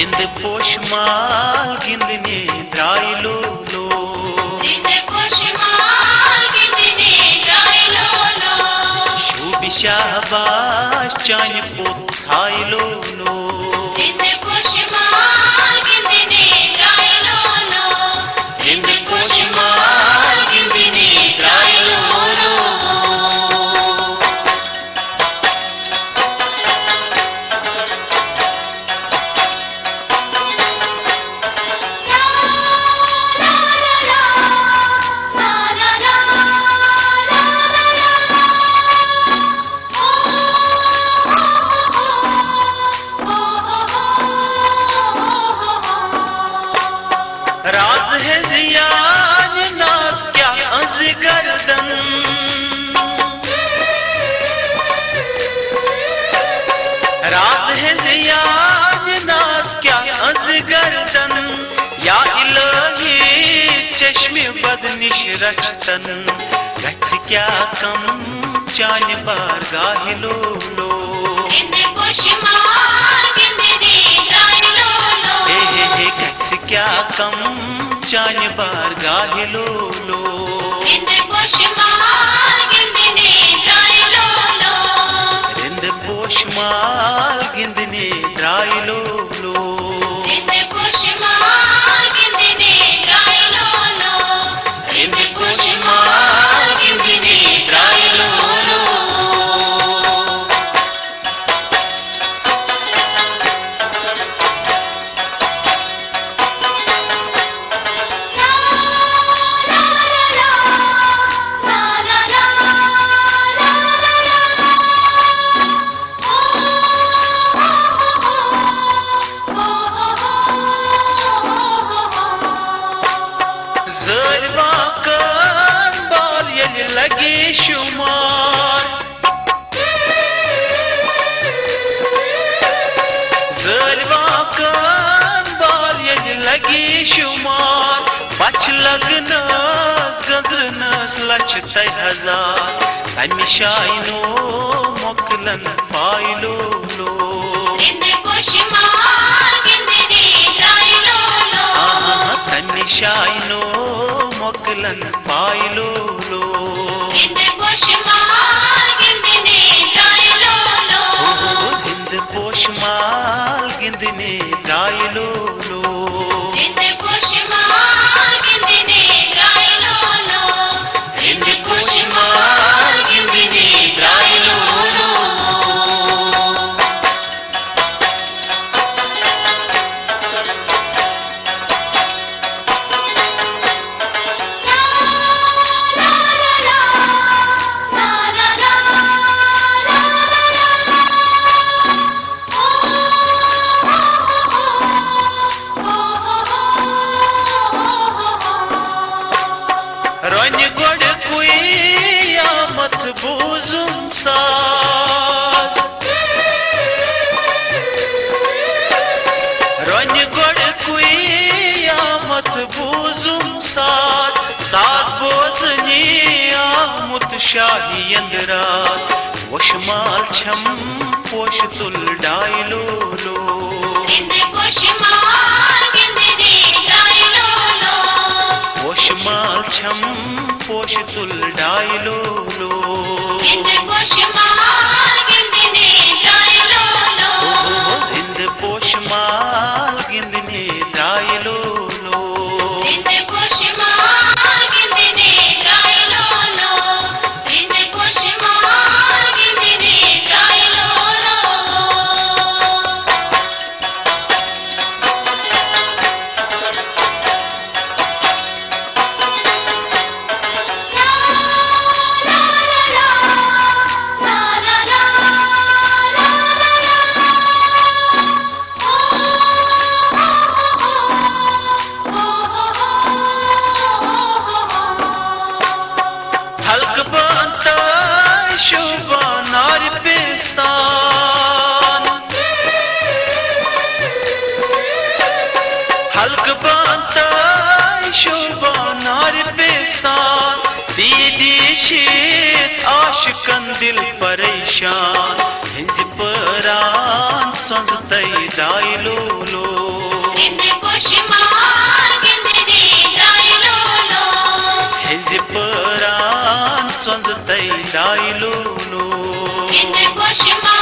रिंद पोशमाल गिंदने द्राय लो लो रिंद पोशमाल गिंदने द्राय लो लो शूबि शाहबाश चान पोत छाय लो लो रिंद पोशमाल गिंदने द्राय लो लो रिंद पोशमाल गिंदने द्राय लो लो राज है जियान नाज क्या अज गर्दन राज है जियान नाज क्या अज गर्दन या इलाही चश्मे बदनिश रचतन गछ क्या कम चान बारगाह लो लो रिंद पोशमाल गिंदने द्राय लो लो हे गछ क्या कम चान बारगाह लो लो रिंद पोशमाल गिंदने द्राय लो लो रिंद पोशमाल गिंदने द्राय लो लो रिंद पोशमाल गिंदने द्राय लो लो रिंद पोशमाल गिंदने द्राय लो लो ज़रवा कान बाल यदि लगे शुमार ज़रवा कान बाल यदि लगे शुमार बच लगनस गजरनस लच तय हजार तमि शाइनो मोकलन पायलो लो रिंद पोशमाल गिंदने द्राय लो लो तमि शाइनो मोकलन पायलो लो रिंद पोशमाल गिंदने द्राय लो लो हिंद पोशमाल गिंदने द्राय लो लो रिंद पोशमाल गिंदने द्राय लो लो रिंद पोशमाल गिंदने द्राय लो लो रन गोड़ कोई आमत बूजुम साज रन गोड़ कोई आमत बूजुम साज साज बोजनी आमुत शाही अंदराज वशमाल छम पोश तुल डायलो लो रिंद पोशमाल गिंदने द्राय लो लो पोशमाल छम पोश तुल डायलो लो रिंद पोशमाल गिंदने द्राय लो लो हिंद पोशमाल गिंदने द्राय लो लो रिंद पोशमाल गिंदने द्राय लो लो रिंद पोशमाल गिंदने द्राय लो लो हल्क बांता शोभा नार पिस्तान हल्क बांता शोभा नार पिस्तान दीदी शीत आशिकन दिल परेशान हिंज परान संज तई दायलो लो गिंद पुष्मार गिंदने द्रायलो लो हिंज परान चोंज तै दायलो लो गिंद पुष्मार